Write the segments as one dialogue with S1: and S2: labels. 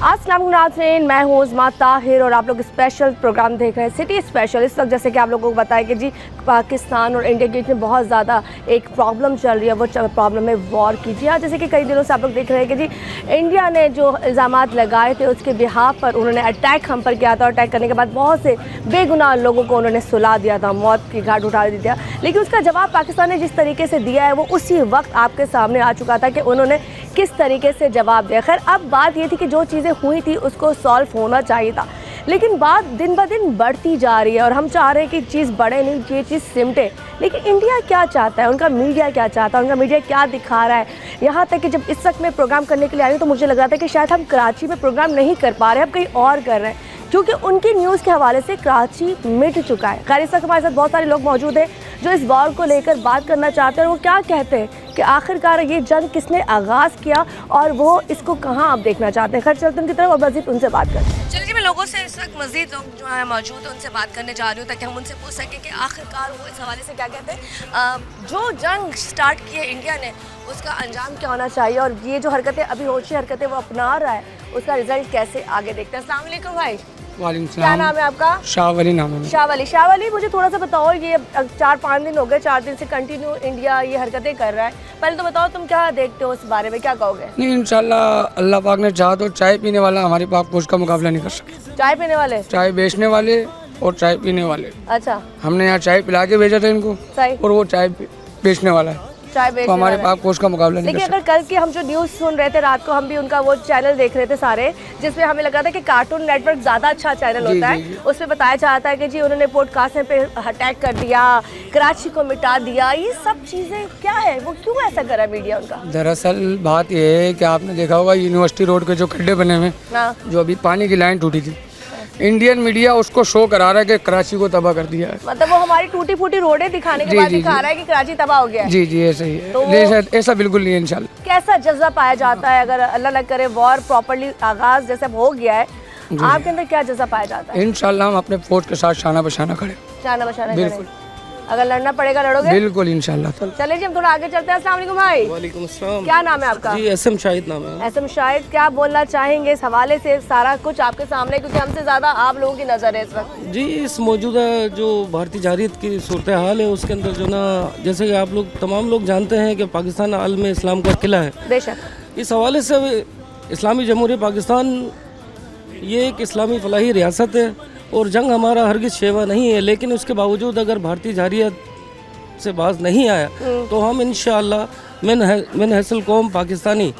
S1: अस्सलाम वालेकुम, मैं हूँ उस्मा ताहिर और आप लोग स्पेशल प्रोग्राम देख रहे हैं सिटी स्पेशल। इस वक्त जैसे कि आप लोगों को बताया कि जी पाकिस्तान और इंडिया के बीच में बहुत ज़्यादा एक प्रॉब्लम चल रही है, वो प्रॉब्लम है वॉर की। जी हाँ, जैसे कि कई दिनों से आप लोग देख रहे हैं कि जी इंडिया ने जो इल्ज़ामात लगाए थे उसके बिहाफ पर उन्होंने अटैक हम पर किया था और अटैक करने के बाद बहुत से बेगुनाह लोगों को उन्होंने सुला दिया था, मौत की घाट उठा दिया। लेकिन उसका जवाब पाकिस्तान ने जिस तरीके से दिया है वो उसी वक्त आपके सामने आ चुका था कि उन्होंने किस तरीके से जवाब दिया। खैर, अब बात ये थी कि जो चीज़ें हुई थी उसको सॉल्व होना चाहिए था, लेकिन बात दिन ब दिन बढ़ती जा रही है और हम चाह रहे हैं कि चीज़ बढ़े नहीं, ये चीज़ सिमटे। लेकिन इंडिया क्या चाहता है, उनका मीडिया क्या चाहता है, उनका मीडिया क्या दिखा रहा है। यहाँ तक कि जब इस वक्त मैं प्रोग्राम करने के लिए आई हूँ तो मुझे लग रहा था कि शायद हम कराची में प्रोग्राम नहीं कर पा रहे, अब कहीं और कर रहे हैं, क्योंकि उनकी न्यूज़ के हवाले से कराची मिट चुका है। खैर, इस वक्त हमारे साथ बहुत सारे लोग मौजूद हैं जो इस वॉर को लेकर बात करना चाहते हैं और वो क्या कहते हैं कि आखिरकार ये जंग किसने आगाज़ किया और वो इसको कहाँ आप देखना चाहते हैं। खैर, चलते उनकी तरफ और मज़ीद उनसे बात करते हैं। चलिए जी, मैं लोगों से इस वक्त मज़ीद लोग जो है मौजूद हैं उनसे बात करने जा रही हूँ ताकि हम उनसे पूछ सकें कि आखिरकार वो इस हवाले से क्या कहते हैं। जो जंग स्टार्ट की है इंडिया ने उसका अंजाम क्या होना चाहिए और ये जो हरकतें अभी होशी हरकतें वो अपना रहा है उसका रिजल्ट कैसे आगे देखते हैं। अस्सलाम वालेकुम भाई, क्या नाम है आपका?
S2: शाह वली नाम है।
S1: शाह वली, मुझे थोड़ा सा बताओ, ये 4-5 दिन हो गए, 4 दिन से कंटिन्यू इंडिया ये हरकतें कर रहा है। पहले तो बताओ तुम क्या देखते हो, इस बारे में क्या कहोगे?
S2: नहीं, इंशाल्लाह अल्लाह पाक ने चाहा तो चाय पीने वाला हमारी पाक फौज का मुकाबला नहीं कर सके।
S1: चाय पीने वाले,
S2: चाय बेचने वाले और चाय पीने वाले।
S1: अच्छा,
S2: हमने यहाँ चाय पिला के भेजा था इनको,
S1: सही,
S2: और वो चाय बेचने वाला है,
S1: चाय
S2: तो
S1: बेचने
S2: हमारे
S1: वाले।
S2: पाक फौज का मुकाबला नहीं कर
S1: लेकिन
S2: सके।
S1: अगर कल की हम जो न्यूज़ सुन रहे थे रात को, हम भी उनका वो चैनल देख रहे थे सारे, जिसमें हमें लगा था कि कार्टून नेटवर्क ज़्यादा अच्छा चैनल होता है, उसमें बताया जाता है कि जी उन्होंने पोर्ट कासिम पे अटैक कर दिया, कराची को मिटा दिया। ये सब चीज़ें क्या है, वो क्यों ऐसा करा मीडिया उनका?
S2: दरअसल बात यह है कि आपने देखा होगा यूनिवर्सिटी रोड के जो खड्डे बने हुए, जो अभी पानी की लाइन टूटी थी, इंडियन मीडिया उसको शो करा रहा है कि कराची को तबाह कर दिया है।
S1: मतलब वो हमारी टूटी फूटी रोडें दिखाने के बाद दिखा रहा है कि कराची तबाह हो गया है।
S2: जी, ऐसा ही है।
S1: तो
S2: ऐसा बिल्कुल नहीं है इंशाल्लाह।
S1: कैसा जज्बा पाया जाता है अगर अल्लाह न करे वॉर प्रॉपर्ली आगाज जैसे हो गया है, आपके अंदर क्या जज्बा पाया जाता है?
S2: इंशाल्लाह हम अपने फौज के साथ शाना बशाना खड़े।
S1: शाना बशाना
S2: बिल्कुल,
S1: अगर लड़ना पड़ेगा लड़ोगे?
S2: बिल्कुल इंशाल्लाह।
S1: चलिए जी, हम थोड़ा आगे चलते हैं। अस्सलाम वालेकुम भाई।
S3: वालेकुम अस्सलाम।
S1: क्या नाम है आपका?
S3: जी एसएम शाहिद नाम है।
S1: एसएम शाहिद, क्या बोलना चाहेंगे इस हवाले से? सारा कुछ आपके सामने, क्योंकि हमसे ज़्यादा आप लोगों की नज़र है इस वक्त।
S3: जी, इस मौजूदा जो भारतीय जारियत की सूरत हाल है उसके अंदर जो ना, जैसे कि आप लोग तमाम लोग जानते हैं कि पाकिस्तान आलम इस्लाम का किला है।
S1: बेशक।
S3: इस हवाले से इस्लामी जमहूरियत पाकिस्तान ये एक इस्लामी फलाही रियासत है और जंग हमारा हरगिज़ शेवा नहीं है, लेकिन उसके बावजूद अगर भारतीय जारियत से बाज नहीं आया तो हम इंशाअल्लाह मिन हैसल कौम पाकिस्तानी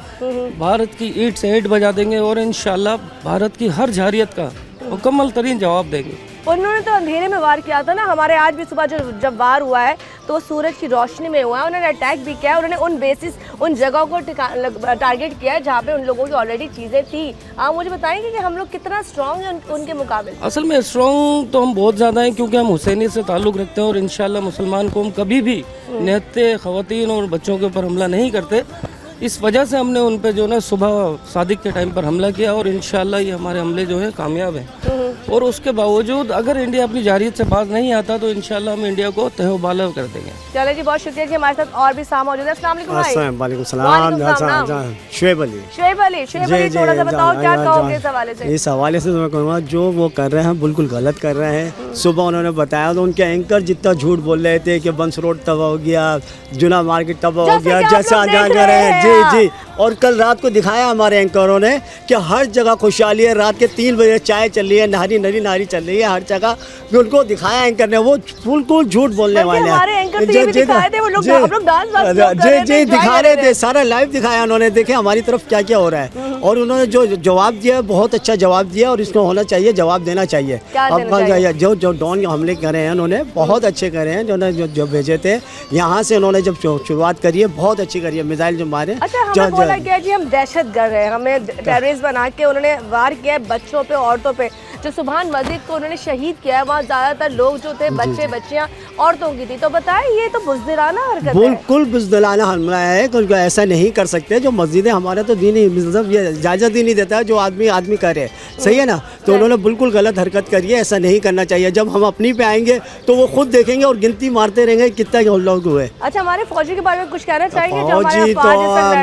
S3: भारत की ईंट से ईंट बजा देंगे और इंशाअल्लाह भारत की हर जारियत का मुकम्मल तरीन जवाब देंगे।
S1: उन्होंने तो अंधेरे में वार किया था ना, हमारे आज भी सुबह जब वार हुआ है तो सूरज की रोशनी में हुआ है। उन्होंने अटैक भी किया है, उन्होंने उन बेसिस उन जगहों को टारगेट किया है जहाँ पे उन लोगों की ऑलरेडी चीज़ें थी। आप मुझे बताएंगे कि हम लोग कितना स्ट्रॉन्ग हैं उनके मुकाबले?
S3: असल में स्ट्रॉन्ग तो हम बहुत ज़्यादा हैं, क्योंकि हम हुसैनी से ताल्लुक़ रखते हैं और इंशाअल्लाह मुसलमान कौम कभी भी निहत्ते ख़वातीन और बच्चों के ऊपर हमला नहीं करते। इस वजह से हमने उन पे जो ना सुबह सादिक के टाइम पर हमला किया और इंशाअल्लाह ये हमारे हमले जो है कामयाब हैं। और उसके बावजूद अगर इंडिया अपनी जारियत से बाज नहीं आता तो इंशाअल्लाह हम इंडिया को तहबाला कर देंगे।
S1: चले जी, बहुत शुक्रिया जी। हमारे साथ और भी साथ मौजूद है। अस्सलाम वालेकुम भाई।
S4: वालेकुम सलाम। शुएब अली,
S1: थोड़ा सा बताओ क्या कहोगे इस हवाले से?
S4: इस हवाले से मैं कहूँगा जो वो कर रहे हैं बिल्कुल गलत कर रहे हैं। सुबह उन्होंने बताया तो उनके एंकर जितना झूठ बोल रहे थे कि बंस रोड तबाह हो गया, जुना मार्केट तबाह हो गया, जैसा जान रहे हैं। जी, और कल रात को दिखाया हमारे एंकरों ने कि हर जगह खुशहाली है। रात के 3 बजे चाय चल रही है, नारी चल रही है हर जगह, उनको दिखाया एंकर ने। वो बिल्कुल झूठ बोलने वाले हैं। जी दिखा रहे थे, सारा लाइव दिखाया उन्होंने। देखे हमारी तरफ क्या क्या हो रहा है और उन्होंने जो जवाब दिया बहुत अच्छा जवाब दिया और इसको होना चाहिए, जवाब देना चाहिए। अब जो ड्रोन हमले करे हैं उन्होंने बहुत अच्छे करे हैं, जो भेजे थे यहाँ से उन्होंने जब शुरुआत करी है बहुत अच्छी करी है, मिसाइल जो मारे।
S1: बोला गया जी हम दहशत गर्द हैं, हमें टेररिस्ट बना के उन्होंने वार किया है बच्चों पे, औरतों पे, जो सुभान मस्जिद को उन्होंने शहीद किया है, वहाँ ज़्यादातर लोग जो थे बच्चे बच्चियाँ औरतों की थी। तो बताएं ये तो बुज़दिलाना हरकत है।
S4: बिल्कुल बुज़दिलाना हमला है, क्योंकि ऐसा नहीं कर सकते। जो मस्जिदें हमारे तो दीन ही मतलब ये इजाज़त ही नहीं देता है जो आदमी करे, सही है ना। तो उन्होंने बिल्कुल गलत हरकत करी है, ऐसा नहीं करना चाहिए। जब हम अपनी पे आएंगे तो वो खुद देखेंगे और गिनती मारते रहेंगे कितना लोग हुए।
S1: अच्छा, हमारे फौजी के बारे में कुछ कहना चाहेंगे?
S4: फौजी तो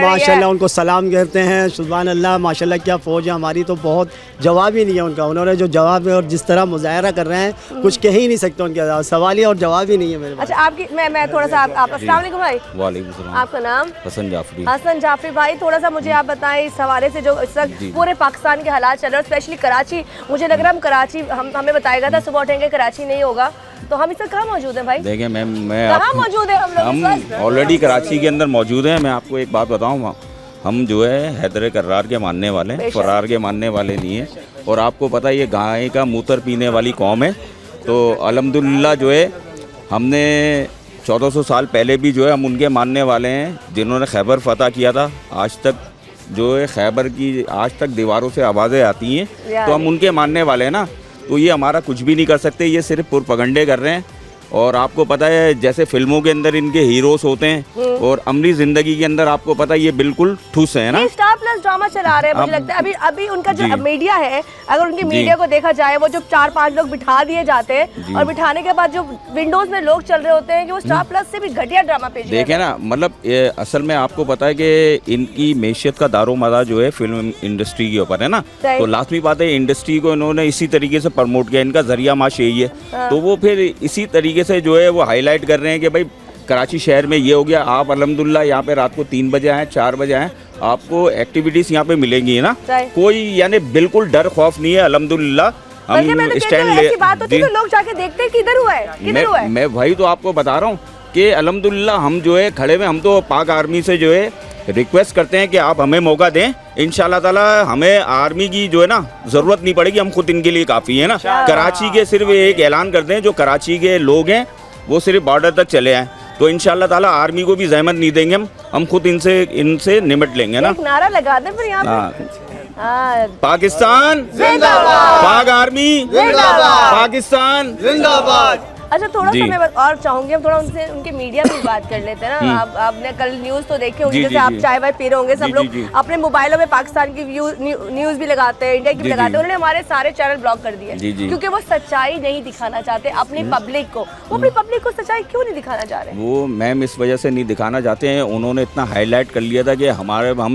S4: माशाल्लाह उनको सलाम कहते हैं, सुभान अल्लाह, माशाल्लाह क्या फ़ौज है हमारी, तो बहुत जवाब ही नहीं है उनका। उन्होंने जो जवाब है और जिस तरह मुजाहरा कर रहे हैं कुछ कह ही नहीं सकते उनके, सवाल ही और जवाब ही नहीं है मेरे पास।
S1: अच्छा, आपकी मैं थोड़ा सा आप अस्सलाम वालेकुम भाई।
S5: वालेकुम सलाम।
S1: आपका नाम?
S5: हसन जाफरी।
S1: हसन जाफरी भाई, थोड़ा सा मुझे आप बताएं इस हवाले से जो इस वक्त पूरे पाकिस्तान के हालात चल रहे हैं, स्पेशली कराची। मुझे लग रहा है हम कराची हमें बताया गया था सुबह उठेंगे कराची नहीं होगा, तो हम इस वक्त कहाँ मौजूद हैं भाई?
S5: देखिए मैम,
S1: कहाँ मौजूद है
S5: हम ऑलरेडी कराची के अंदर मौजूद हैं। मैं आपको एक बात बताऊँ, हम जो है हैदर कर्रार के मानने वाले हैं, फरार के मानने वाले नहीं है। और आपको पता है ये गाय का मूत्र पीने वाली कौम है। तो अल्हम्दुलिल्लाह जो है हमने 1400 साल पहले भी जो है हम उनके मानने वाले हैं जिन्होंने खैबर फतह किया था। आज तक जो है खैबर की आज तक दीवारों से आवाज़ें आती हैं, तो हम उनके मानने वाले हैं ना। तो ये हमारा कुछ भी नहीं कर सकते, ये सिर्फ पुरपगंडे कर रहे हैं। और आपको पता है जैसे फिल्मों के अंदर इनके हीरोज होते हैं और अमली जिंदगी के अंदर आपको पता है ये बिल्कुल ठूस है ना।
S1: स्टार प्लस ड्रामा चला रहे हैं, मुझे लगता है अभी उनका जो मीडिया है, अगर उनकी मीडिया को देखा जाए, वो जो 4-5 लोग बिठा दिए जाते हैं और बिठाने के बाद जो विंडोज में लोग चल रहे होते हैं कि वो स्टार प्लस से भी घटिया ड्रामा पेश
S5: देखे ना। मतलब असल में आपको पता है कि इनकी मैशियत का दारोमदार जो है फिल्म इंडस्ट्री के ऊपर है ना। तो लाजमी बात है इंडस्ट्री को इन्होंने इसी तरीके से प्रमोट किया, इनका जरिया माश यही है। तो वो फिर इसी तरीके से जो है वो हाईलाइट कर रहे हैं कि भाई कराची शहर में ये हो गया। आप अल्हम्दुलिल्लाह यहाँ पे रात को 3 बजे आए, 4 बजे आए, आपको एक्टिविटीज यहाँ पे मिलेंगी ना। कोई यानी बिल्कुल डर खौफ नहीं है अल्हम्दुलिल्लाह। हम स्टैंड ले
S1: बात होती है तो लोग जाके देखते हैं किधर हुआ है, किधर हुआ है।
S5: मैं वही तो आपको बता रहा हूँ कि अल्हम्दुलिल्लाह हम जो है खड़े में, हम तो पाक आर्मी से जो है रिक्वेस्ट करते हैं कि आप हमें मौका दें। इंशाल्लाह ताला हमें आर्मी की जो है ना ज़रूरत नहीं पड़ेगी, हम खुद इनके लिए काफ़ी है ना। कराची के सिर्फ एक ऐलान करते हैं, जो कराची के लोग हैं वो सिर्फ बॉर्डर तक चले आए, तो इंशाल्लाह ताला आर्मी को भी जहमत नहीं देंगे, हम खुद इनसे निमट लेंगे ना।
S1: एक नारा लगा दें फिर यहाँ पे।
S5: पाकिस्तान जिंदाबाद, पाक आर्मी जिंदाबाद, पाकिस्तान जिंदाबाद।
S1: अच्छा, थोड़ा सा मैं और चाहूंगी हम थोड़ा उनसे उनके मीडिया में बात कर लेते हैं ना। आपने कल न्यूज़ तो देखी होंगी, जैसे आप चाय वाय पी रहे होंगे, सब लोग अपने मोबाइलों में पाकिस्तान की न्यूज़ भी लगाते हैं, इंडिया की भी लगाते हैं। उन्होंने हमारे सारे चैनल ब्लॉक कर दिए क्योंकि वो सच्चाई नहीं दिखाना चाहते अपनी पब्लिक को। वो अपनी पब्लिक को सच्चाई क्यों नहीं दिखाना चाह रहे?
S5: वो मैम इस वजह से नहीं दिखाना चाहते हैं, उन्होंने इतना हाईलाइट कर लिया था कि हम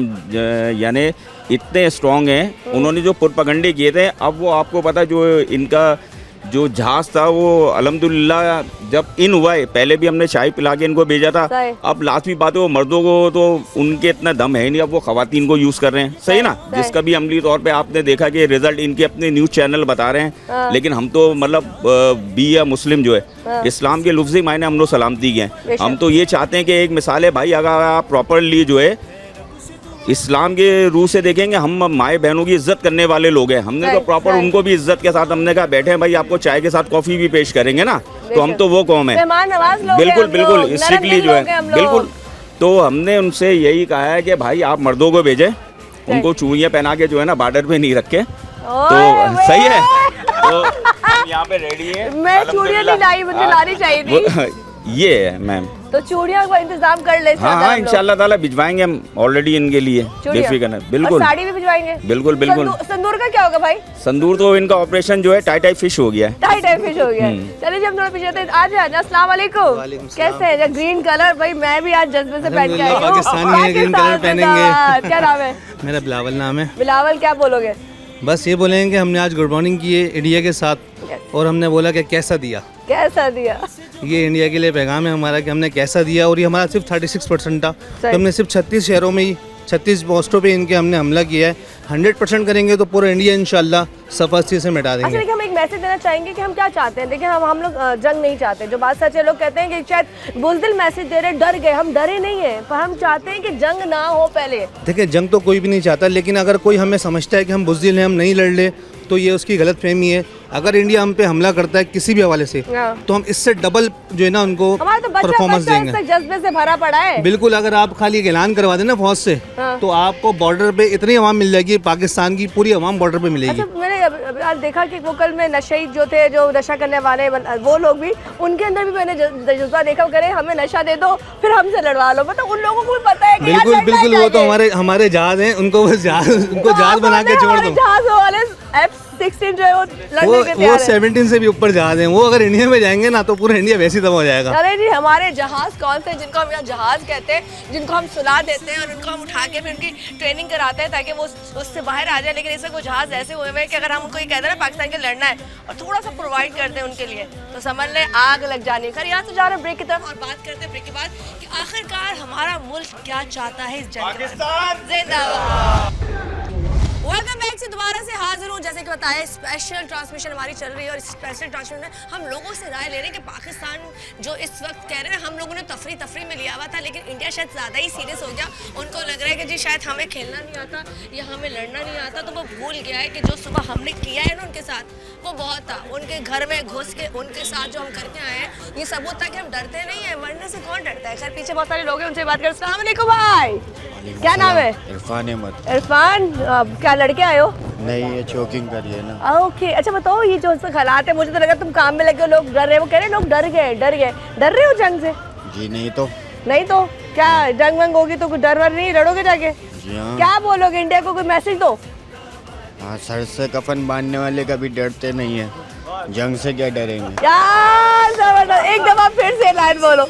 S5: यानी इतने स्ट्रॉन्ग हैं। उन्होंने जो पुरपगंडे किए थे, अब वो आपको पता है जो इनका जो जहाज था वो अल्हम्दुलिल्लाह जब इन हुआ है, पहले भी हमने चाय पिला के इनको भेजा था। अब लाजमी बात है वो मर्दों को तो उनके इतना दम है नहीं, अब वो खवातीन को यूज़ कर रहे हैं, सही ना। जिसका भी अमली तौर पे आपने देखा कि रिजल्ट इनके अपने न्यूज़ चैनल बता रहे हैं। लेकिन हम तो मतलब बी या मुस्लिम जो है इस्लाम के लफ्ज़ी मायने हम लोग सलामती के हैं। हम तो ये चाहते हैं कि एक मिसाल है भाई, अगर आप प्रॉपरली जो है इस्लाम के रूह से देखेंगे, हम माए बहनों की इज्जत करने वाले लोग हैं। हमने तो प्रॉपर उनको भी इज्जत के साथ हमने कहा बैठे हैं भाई, आपको चाय के साथ कॉफ़ी भी पेश करेंगे ना। तो हम तो वो कौम है, बिल्कुल बिल्कुल स्ट्रिक्टली जो है बिल्कुल। तो हमने उनसे यही कहा है कि भाई आप मर्दों को भेजें, उनको चूड़ियाँ पहना के जो है ना बॉर्डर पे नहीं रखे, तो सही है। तो यहाँ पे रेडी है।
S1: मैं चूड़ियाँ नहीं लाई, मुझे लानी चाहिए थी।
S5: ये है मैम,
S1: तो चूड़ियाँ का इंतजाम कर लेते हैं।
S5: हाँ इंशाल्लाह ताला भिजवाएंगे हम ऑलरेडी इनके लिए, बेफिक्र है। बिल्कुल,
S1: साड़ी भी भिजवाएंगे।
S5: बिल्कुल बिल्कुल।
S1: संदूर का क्या होगा भाई?
S5: संदूर तो इनका ऑपरेशन जो है टाई फिश हो गया है।
S1: टाई फिश हो गया। चलिए जी हम थोड़ा पीछे थे। आज अस्सलाम वालेकुम, कैसे हैं? ग्रीन कलर भाई, मैं भी आज जज्बे से पहन के आई हूँ।
S6: पाकिस्तानी है, ग्रीन कलर पहनेंगे।
S1: क्या नाम है?
S6: मेरा बिलावल नाम है।
S1: बिलावल, क्या बोलोगे?
S6: बस ये बोलेंगे कि हमने आज गुड मॉर्निंग की है इंडिया के साथ, और हमने बोला कि कैसा दिया।
S1: कैसा दिया?
S6: ये इंडिया के लिए पैगाम है हमारा कि हमने कैसा दिया। और ये हमारा सिर्फ 36% था, तो हमने सिर्फ 36 शहरों में ही 36 पोस्टों पे इनके हमने हमला किया है। 100% करेंगे तो पूरा इंडिया इंशाल्लाह सफासी से मिटा देंगे।
S1: अच्छा, देखिए हम एक मैसेज देना चाहेंगे कि हम क्या चाहते हैं। देखिए हम लोग जंग नहीं चाहते, जो बात सच है। लोग कहते हैं कि शायद बुज़दिल मैसेज दे रहे, डर गए। हम डरे नहीं है, पर हम चाहते हैं कि जंग ना हो। पहले
S6: देखिए जंग तो कोई भी नहीं चाहता, लेकिन अगर कोई हमें समझता है कि हम बुज़दिल हैं, हम नहीं लड़ ले, तो ये उसकी गलत फहमी है। अगर इंडिया हम पे हमला करता है किसी भी हवाले से तो हम इससे डबल जो है ना उनको
S1: हमारा तो
S6: परफॉर्मेंस देंगे।
S1: बच्चा जज्बे से भरा पड़ा है।
S6: बिल्कुल, अगर आप खाली एक ऐलान करवा देना फौज से तो आपको बॉर्डर पे इतनी अवाम मिल जाएगी, पाकिस्तान की पूरी अवाम बॉर्डर पे मिलेगी।
S1: अच्छा, मैंने आज देखा कि वो कल में नशे जो थे, जो नशा करने वाले वो लोग भी, उनके अंदर भी मैंने जज्बा देखा, करे हमें नशा दे दो फिर हमसे लड़वा लो। मतलब उन लोगों को भी पता है कि
S6: बिल्कुल बिल्कुल, वो तो हमारे जहाज हैं, उनको बस जहाज बना के छोड़ दो।
S1: जहाज वाले F-16 जो है वो लड़ने के
S6: वो
S1: तैयार है।
S6: 17 से भी ऊपर जहाज हैं, वो अगर इंडिया में जाएंगे ना तो पूरा इंडिया वैसे ही तबाह हो जाएगा।
S1: अरे जी, हमारे जहाज कौन से जिनको हम यहाँ जहाज कहते हैं, जिनको हम सुला देते हैं और उनको हम उठा के फिर उनकी ट्रेनिंग कराते हैं ताकि वो उससे बाहर आ जाए। लेकिन इस वक्त वो जहाज ऐसे हुए हुए हैं कि अगर हम उनको ये कहते हैं ना पाकिस्तान के लड़ना है और थोड़ा सा प्रोवाइड करते हैं उनके लिए, तो समझ लें आग लग जानी है। खैर, यहाँ से जा रहे हैं ब्रेक की तरफ और बात करते हैं ब्रेक के बाद कि आखिरकार हमारा मुल्क क्या चाहता है इस जंग में। जिंदाबाद। वेलकम बैक से दोबारा से हाजिर हूँ। जैसे कि बताया, स्पेशल ट्रांसमिशन हमारी चल रही है और इस स्पेशल ट्रांसमिशन में हम लोगों से राय ले रहे हैं कि पाकिस्तान जो इस वक्त कह रहे हैं, हम लोगों ने तफरी में लिया हुआ था, लेकिन इंडिया शायद ज़्यादा ही सीरियस हो गया। उनको लग रहा है कि जी शायद हमें खेलना नहीं आता या हमें लड़ना नहीं आता, तो वो भूल गया है कि जो सुबह हमने किया है ना उनके साथ, वो बहुत था। उनके घर में घुस के उनके साथ जो हम करके आए हैं, ये सबूत था कि हम डरते नहीं है। मरने से कौन डरता है। खैर, पीछे बहुत सारे लोग हैं, उनसे बात करें। अस्सलाम वालेकुम भाई, क्या नाम है?
S7: इरफान अहमद।
S1: इरफान, क्या लड़के आए हो?
S7: नहीं, ये चोकिंग करिए ना।
S1: ओके, अच्छा बताओ, ये जो हालात है, मुझे तो लगा तुम काम में लगे हो, लोग डर रहे हैं। वो कह रहे हैं लोग डर गए। डर रहे हो जंग से?
S7: जी नहीं तो
S1: क्या जंग वंग होगी तो कुछ डर वर नहीं, लड़ोगे जाके?
S7: जी हाँ।
S1: क्या बोलोगे इंडिया को, कोई मैसेज दो?
S7: हाँ, सर से कफन बांधने वाले कभी डरते नहीं है, जंग से क्या डरेंगे।
S1: यार जबरदस्त, एक दफा फिर से लाइन बोलो।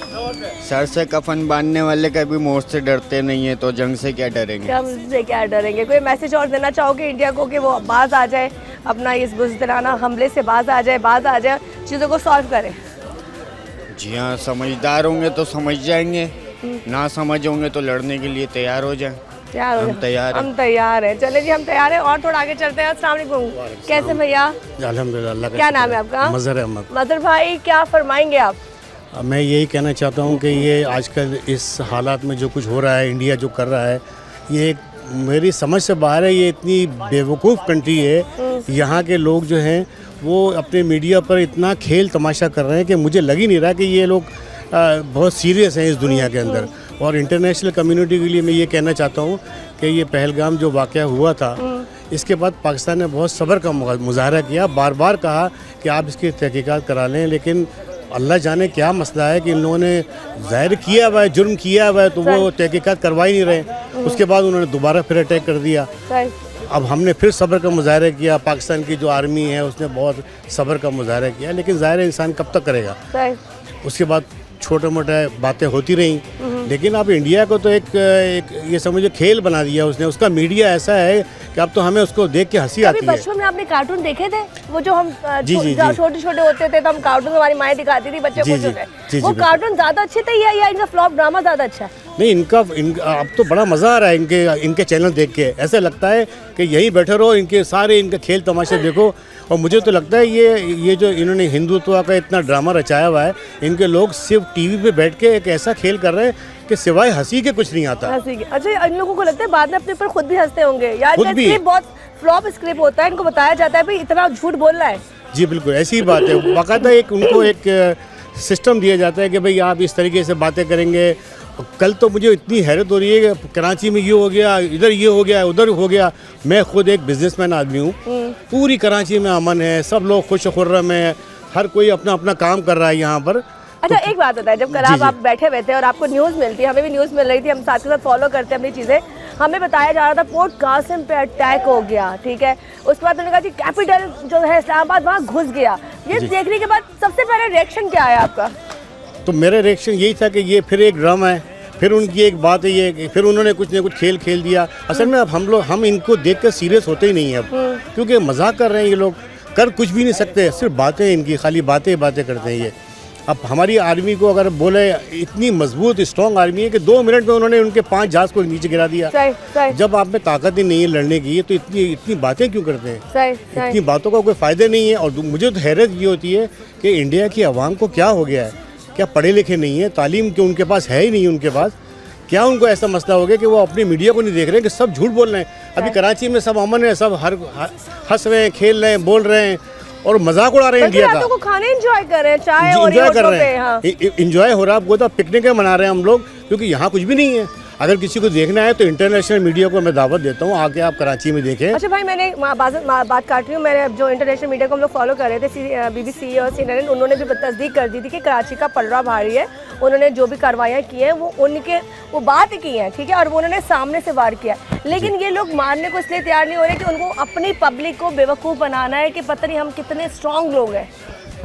S7: सर से कफन बांधने वाले कभी मौत से डरते नहीं है, तो जंग से क्या डरेंगे।
S1: जंग से क्या डरेंगे। कोई मैसेज और देना चाहोगे इंडिया को कि वो बाज आ जाए, अपना इस बुज़दिलाना हमले से बाज आ जाए, चीज़ों को सॉल्व करें?
S7: जी हाँ, समझदार होंगे तो समझ जाएंगे, ना समझ होंगे तो लड़ने के लिए तैयार हो जाए। हम
S1: तैयार हैं। चले जी, हम तैयार हैं और थोड़ा आगे चलते हैं। अस्सलाम वालेकुम, कैसे भैया?
S8: अल्हम्दुलिल्लाह।
S1: क्या नाम है आपका?
S8: मज़हर अहमद।
S1: मज़हर भाई, क्या फरमाएंगे आप?
S8: मैं यही कहना चाहता हूँ कि ये आजकल इस हालात में जो कुछ हो रहा है, इंडिया जो कर रहा है, ये मेरी समझ से बाहर है। ये इतनी बेवकूफ़ कंट्री है, यहाँ के लोग जो हैं वो अपने मीडिया पर इतना खेल तमाशा कर रहे हैं कि मुझे लग ही नहीं रहा कि ये लोग बहुत सीरियस हैं इस दुनिया के अंदर। और इंटरनेशनल कम्युनिटी के लिए मैं ये कहना चाहता हूँ कि ये पहलगाम जो वाक़या हुआ था, इसके बाद पाकिस्तान ने बहुत सब्र का मुजाहरा किया, बार बार कहा कि आप इसकी तहकीकात करा लें, लेकिन अल्लाह जाने क्या मसला है कि इन लोगों ने ज़ाहिर किया हुआ है, जुर्म किया हुआ है, तो वो तहकीकात करवा ही नहीं रहे। उसके बाद उन्होंने दोबारा फिर अटैक कर दिया। अब हमने फिर सब्र का मुजाहरा किया, पाकिस्तान की जो आर्मी है उसने बहुत सब्र का मुजाहरा किया, लेकिन ज़ाहिर है इंसान कब तक करेगा। उसके बाद छोटे मोटे बातें होती रहीं, लेकिन अब इंडिया को तो एक ये समझो खेल बना दिया उसने। उसका मीडिया ऐसा है कि अब तो हमें उसको देख के हंसी आती है।
S1: बचपन में आपने कार्टून देखे थे? वो जो हम
S8: छोटे
S1: छोटे होते थे तो हम कार्टून हमारी माएँ दिखाती थी बच्चे को। वो कार्टून ज़्यादा अच्छे थे या इनका फ्लॉप ड्रामा ज़्यादा अच्छा?
S8: नहीं, इनका अब तो बड़ा मज़ा आ रहा है इनके चैनल देख के। ऐसा लगता है कि यहीं बैठे रहो, इनके सारे इनके खेल तमाशे देखो। और मुझे तो लगता है ये जो इन्होंने हिंदुत्व का इतना ड्रामा रचाया हुआ है, इनके लोग सिर्फ टीवी पे बैठ के एक ऐसा खेल कर रहे हैं कि सिवाय हंसी के कुछ नहीं आता।
S1: अच्छा, इन लोगों को लगता है बाद में अपने ऊपर खुद भी हंसते होंगे यार। स्क्रिप्ट बहुत फ्लॉप स्क्रिप्ट होता है, इनको बताया जाता है भाई इतना झूठ बोलना है।
S8: जी बिल्कुल, ऐसी ही बात है। बाकायदा उनको एक सिस्टम दिया जाता है कि भाई आप इस तरीके से बातें करेंगे। कल तो मुझे इतनी हैरत हो रही है कि कराची में ये हो गया, इधर ये हो गया, उधर हो गया। मैं खुद एक बिजनेसमैन आदमी हूँ, पूरी कराची में अमन है, सब लोग खुश खुर्रम है, हर कोई अपना अपना काम कर रहा है यहाँ पर।
S1: अच्छा, एक बात बताए, जब कल आप बैठे हुए थे और आपको न्यूज़ मिलती है, हमें भी न्यूज़ मिल रही थी, हम साथ के साथ फॉलो करते हैं अपनी चीज़ें, हमें बताया जा रहा था पोर्ट कासिम पे अटैक हो गया, ठीक है। उसके बाद उन्होंने कहा जी कैपिटल जो है इस्लामाबाद वहाँ घुस गया। ये देखने के बाद सबसे पहले रिएक्शन क्या है आपका?
S8: तो मेरा रिएक्शन यही था कि ये फिर एक ड्रामा है, फिर उनकी एक बात है ये, फिर उन्होंने कुछ न कुछ खेल दिया। असल में अब हम इनको देख कर सीरियस होते ही नहीं है अब, क्योंकि मजाक कर रहे हैं ये लोग, कर कुछ भी नहीं सकते, सिर्फ बातें इनकी खाली बातें करते हैं ये। अब हमारी आर्मी को अगर बोले, इतनी मजबूत स्ट्रॉन्ग आर्मी है कि 2 मिनट में उन्होंने उनके 5 जहाज को नीचे गिरा दिया। जब आप में ताकत ही नहीं है लड़ने की, तो इतनी बातें क्यों करते हैं? इतनी बातों का कोई फ़ायदा नहीं है। और मुझे तो हैरत ये होती है कि इंडिया की आवाम को क्या हो गया है, क्या पढ़े लिखे नहीं है, तालीम क्यों उनके पास है ही नहीं उनके पास, क्या उनको ऐसा मसला हो गया कि वो अपनी मीडिया को नहीं देख रहे हैं कि सब झूठ बोल रहे हैं। अभी कराची में सब अमन है, सब हंस रहे हैं, खेल रहे हैं, बोल रहे हैं, और मजाक उड़ा रहे हैं इंडिया का।
S1: रातों को खाने एंजॉय कर रहे हैं, चाय और
S8: इंजॉय कर
S1: होटलों
S8: रहे
S1: पे, हाँ।
S8: हैं, इंजॉय हो रहा है आपको, तो पिकनिक मना रहे हैं हम लोग, क्योंकि यहाँ कुछ भी नहीं है। अगर किसी को देखना है तो इंटरनेशनल मीडिया को मैं दावत देता हूँ, आके आप कराची में देखें।
S1: अच्छा भाई, मैंने बात काट रही हूँ, मैंने जो इंटरनेशनल मीडिया को हम लोग फॉलो कर रहे थे, BBC और CNN, उन्होंने भी तस्दीक कर दी थी कि कराची का पलड़ा भारी है। उन्होंने जो भी कार्रवाइयाँ की हैं वो बात की हैं, ठीक है, और वो उन्होंने सामने से वार किया। लेकिन ये लोग मानने को इसलिए तैयार नहीं हो रहे कि उनको अपनी पब्लिक को बेवकूफ़ बनाना है कि पता नहीं हम कितने स्ट्रॉन्ग लोग हैं।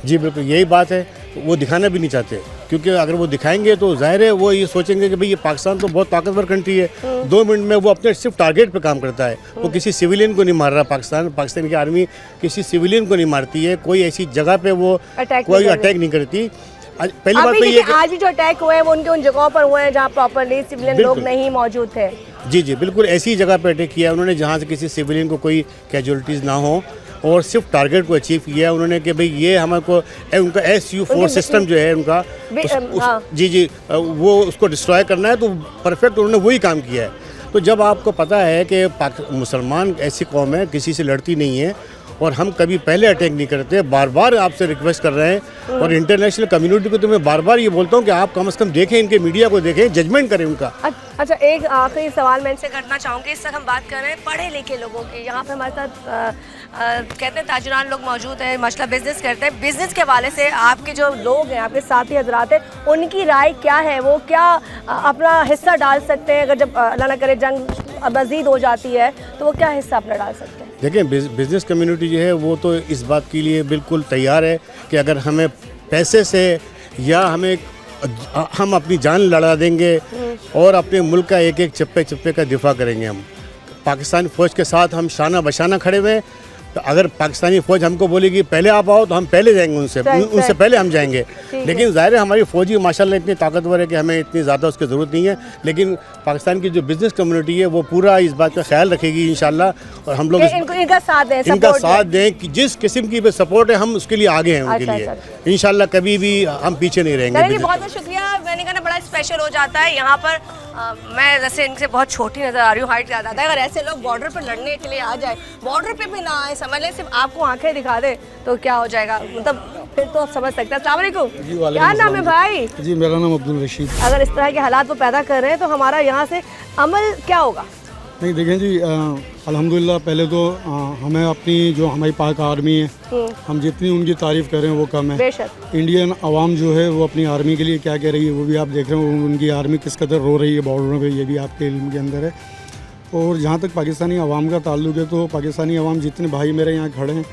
S8: जी बिल्कुल यही बात है, वो दिखाना भी नहीं चाहते, क्योंकि अगर वो दिखाएंगे तो जाहिर है वो ये सोचेंगे कि भाई ये पाकिस्तान तो बहुत ताकतवर कंट्री है, 2 मिनट में वो अपने सिर्फ टारगेट पे काम करता है, वो किसी सिविलियन को नहीं मार रहा। पाकिस्तान की आर्मी किसी सिविलियन को नहीं मारती है, कोई ऐसी जगह पे वो कोई अटैक नहीं करती। पहली बात तो ये
S1: आज भी जो अटैक हुए हैं वो उनके उन जगहों पर हुए हैं जहाँ प्रॉपरली सिविलियन लोग नहीं मौजूद थे।
S8: जी जी बिल्कुल ऐसी जगह पे अटैक किया उन्होंने जहाँ से किसी सिविलियन को कोई कैजुअलिटीज़ ना हो, और सिर्फ टारगेट को अचीव किया उन्होंने कि भाई ये हमारे को उनका SU-4 सिस्टम जो है उनका जी वो उसको डिस्ट्रॉय करना है, तो परफेक्ट उन्होंने वही काम किया है। तो जब आपको पता है कि मुसलमान ऐसी कौम है किसी से लड़ती नहीं है, और हम कभी पहले अटैक नहीं करते, बार बार आपसे रिक्वेस्ट कर रहे हैं, और इंटरनेशनल कम्युनिटी को तो मैं बार बार ये बोलता हूँ कि आप कम से कम देखें, इनके मीडिया को देखें, जजमेंट करें उनका।
S1: अच्छा, एक आखिरी सवाल मैं इनसे करना चाहूँगी। इस तक हम बात कर रहे हैं पढ़े लिखे लोगों की, यहाँ पे हमारे साथ कहते हैं ताजरान लोग मौजूद हैं, माशाल्लाह बिजनेस करते हैं। बिजनेस के हवाले से आपके जो लोग हैं, आपके साथी हजरात हैं, उनकी राय क्या है? वो क्या अपना हिस्सा डाल सकते हैं? अगर जब अल्लाह ना करे जंग मज़ीद हो जाती है तो वो क्या हिस्सा अपना डाल सकते हैं?
S8: देखिए बिज़नेस कम्युनिटी जो है वो तो इस बात के लिए बिल्कुल तैयार है कि अगर हमें पैसे से या हम अपनी जान लड़ा देंगे और अपने मुल्क का एक एक चप्पे चप्पे का दिफा करेंगे। हम पाकिस्तानी फ़ौज के साथ हम शाना बशाना खड़े हुए हैं। तो अगर पाकिस्तानी फ़ौज हमको बोलेगी पहले आप आओ, तो हम पहले जाएंगे, उनसे पहले हम जाएंगे। लेकिन ज़ाहिर है हमारी फ़ौजी माशाल्लाह इतनी ताकतवर है कि हमें इतनी ज़्यादा उसकी ज़रूरत नहीं है। लेकिन पाकिस्तान की जो बिज़नेस कम्युनिटी है वो पूरा इस बात का ख्याल रखेगी इंशाल्लाह, और हम लोग
S1: इनका साथ दें
S8: कि जिस किस्म की भी सपोर्ट है हम उसके लिए आगे हैं उनके लिए इंशाल्लाह, कभी भी हम पीछे नहीं रहेंगे।
S1: बहुत बहुत शुक्रिया। मैंने कहा बड़ा स्पेशल हो जाता है यहाँ पर। मैं वैसे इनसे बहुत छोटी नज़र आ रही हूँ, हाइट ज़्यादा है। अगर ऐसे लोग बॉर्डर पर लड़ने के लिए आ जाए, बॉर्डर पे भी ना आए, समझ लें सिर्फ आपको आंखें दिखा दे तो क्या हो जाएगा, मतलब फिर तो आप समझ सकते हैं। अस्सलाम वालेकुम, क्या नाम है भाई?
S9: जी मेरा नाम अब्दुल रशीद।
S1: अगर इस तरह के हालात वो पैदा कर रहे हैं तो हमारा यहाँ से अमल क्या होगा?
S9: नहीं देखें जी, अल्हम्दुलिल्लाह पहले तो हमें अपनी जो हमारी पाक आर्मी है, हम जितनी उनकी तारीफ़ करें वो कम है।
S1: बेशक
S9: इंडियन आवाम जो है वो अपनी आर्मी के लिए क्या कह रही है वो भी आप देख रहे हो, उनकी आर्मी किस कदर रो रही है बॉर्डरों पे, ये भी आपके इल्म के अंदर है। और जहाँ तक पाकिस्तानी आवाम का ताल्लुक है तो पाकिस्तानी आवाम जितने भाई मेरे यहाँ खड़े हैं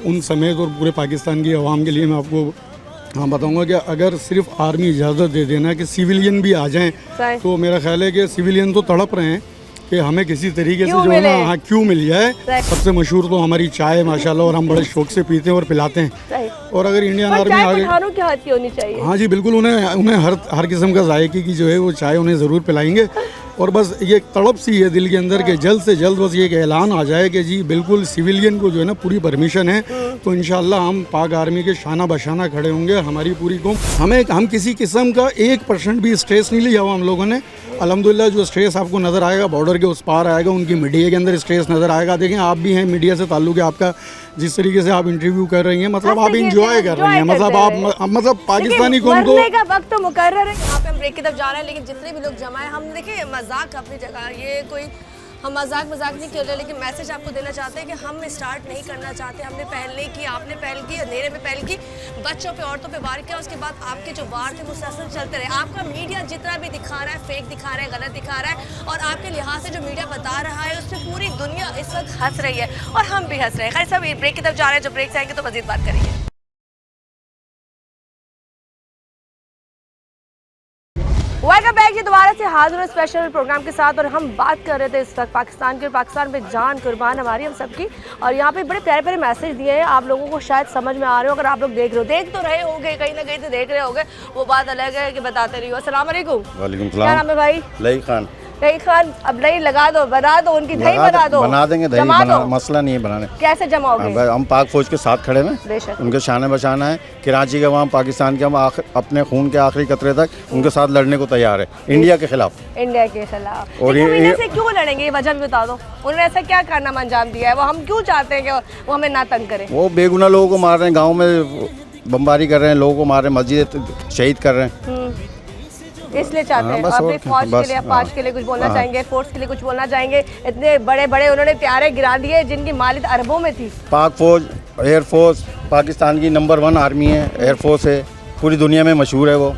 S9: उन समेत और पूरे पाकिस्तान की आवाम के लिए मैं आपको बताऊंगा कि अगर सिर्फ आर्मी इजाज़त दे देना कि सिविलियन भी आ जाएं, तो मेरा ख्याल है कि सिविलियन तो तड़प रहे हैं कि हमें किसी तरीके से जो है ना क्यों मिल जाए। सबसे मशहूर तो हमारी चाय माशाल्लाह, और हम बड़े शौक से पीते हैं और पिलाते हैं। और अगर इंडियन आर्मी आगे
S1: की हाथ की होनी चाहिए।
S9: हाँ जी बिल्कुल, उन्हें हर किस्म का जायके की जो है वो चाय उन्हें ज़रूर पिलाएंगे। और बस ये तड़प सी है दिल के अंदर के जल्द से जल्द बस ये एक ऐलान आ जाए कि जी बिल्कुल सिविलियन को जो है ना पूरी परमिशन है, तो इंशाल्लाह हम पाक आर्मी के शाना बशाना खड़े होंगे। हमारी पूरी कौम, हम किसी किस्म का 1% भी स्ट्रेस नहीं लिया हुआ हम लोगों ने। अल्हम्दुलिल्लाह जो स्ट्रेस आपको नज़र आएगा बॉर्डर के उस पार आएगा, उनकी मीडिया के अंदर स्ट्रेस नज़र आएगा। देखें आप भी हैं, मीडिया से ताल्लुक है आपका, जिस तरीके से आप इंटरव्यू कर रही हैं, मतलब आप इंजॉय कर रही हैं, मतलब पाकिस्तानी कौम को
S1: का वक्त तो मुकर्रर है। यहाँ पे हम ब्रेक की तरफ जा रहे हैं, लेकिन जितने भी लोग जमा है, हम देखिए मजाक अपनी जगह, ये कोई हम मजाक नहीं कर रहे, लेकिन मैसेज आपको देना चाहते हैं कि हम स्टार्ट नहीं करना चाहते। हमने पहल नहीं की, आपने पहल की, अंधेरे में पहल की, बच्चों पे औरतों पे वार किया, उसके बाद आपके जो वार थे मुसलसल चलते रहे। आपका मीडिया जितना भी दिखा रहा है, फेक दिखा रहा है, गलत दिखा रहा है, और आपके लिहाज से जो मीडिया बता रहा है उस पर पूरी दुनिया इस वक्त हंस रही है और हम भी हंस रहे हैं। खैर सब ब्रेक की तरफ जा रहे हैं, जब ब्रेक से आएंगे तो मजीद बात करेंगे। वेलकम बैक जी, दोबारा से हाजिर स्पेशल प्रोग्राम के साथ। और हम बात कर रहे थे इस वक्त पाकिस्तान पे जान कुर्बान हमारी हम सबकी। और यहाँ पे बड़े प्यारे प्यारे मैसेज दिए हैं, आप लोगों को शायद समझ में आ रहे हो। अगर आप लोग देख तो रहे होंगे, कहीं ना कहीं तो देख रहे होंगे, वो बात अलग है कि बताते रहिए। अस्सलाम वालेकुम।
S10: वालेकुम
S1: क्या नाम है भाई?
S10: लई खान।
S1: नहीं खान, अब नहीं लगा दो, बना दो उनकी दही बना दो,
S7: बना देंगे दही,
S1: जमा दो।
S7: मसला नहीं है बनाने।
S1: कैसे जमाओगे?
S7: हम पाक फौज के साथ खड़े हैं,
S1: बेशक।
S7: उनके शान बशाना है। कराची के वहाँ पाकिस्तान के हम अपने खून के आखिरी कतरे तक उनके साथ लड़ने को तैयार है, इंडिया के खिलाफ।
S1: इंडिया के खिलाफ।
S7: और
S1: लेकिन
S7: ये-
S1: हम इन्हें से क्यों लड़ेंगे, ये वजह भी बता दो। उन्होंने ऐसा क्या कारनामा अंजाम दिया है, वो हम क्यों चाहते हैं कि वो हमें ना तंग करें?
S7: वो बेगुनाह लोगों को मार रहे हैं, गाँव में बमबारी कर रहे हैं, लोगों को मार रहे हैं, मस्जिद शहीद कर रहे हैं।
S1: इसलिए चाहते
S7: हाँ,
S1: हैं।
S7: बस
S1: अपनी
S7: और क्या,
S1: फौज के
S7: बस,
S1: लिए,
S7: हाँ।
S1: फौज के लिए कुछ बोलना
S7: हाँ।
S1: चाहेंगे, फोर्स के लिए कुछ बोलना चाहेंगे? इतने बड़े बड़े उन्होंने प्यारे गिरा दिए जिनकी मालियत अरबों में थी।
S7: पाक फौज, एयरफोर्स पाकिस्तान की नंबर 1 आर्मी है, एयरफोर्स है, पूरी दुनिया में मशहूर है वो,